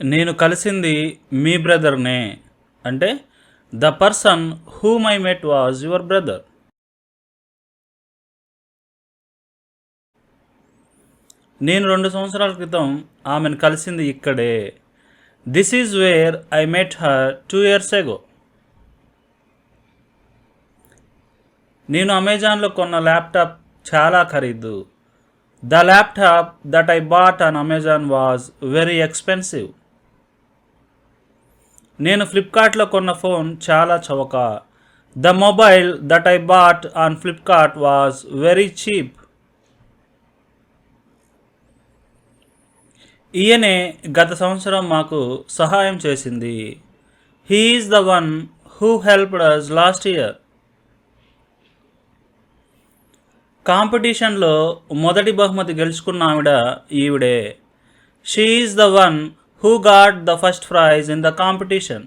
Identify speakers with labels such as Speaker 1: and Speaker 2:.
Speaker 1: నేను కలిసింది మీ బ్రదర్నే. అంటే the person whom I met was your brother. నేను 2 సంవత్సరాల క్రితం ఆమెను కలిసింది ఇక్కడే. This is where I met her 2 years ago. నేను అమెజాన్లో కొన్న ల్యాప్టాప్ చాలా ఖరీదు. The laptop that I bought on Amazon was very expensive. నేను ఫ్లిప్కార్ట్లో కొన్న ఫోన్ చాలా చవక. The mobile that I bought on Flipkart was very cheap. ఈయనే గత సంవత్సరం మాకు సహాయం చేసింది. He is the one who helped us last year. కాంపిటీషన్లో మొదటి బహుమతి గెలుచుకున్న ఈవిడే. She is the one who got the first prize in the competition.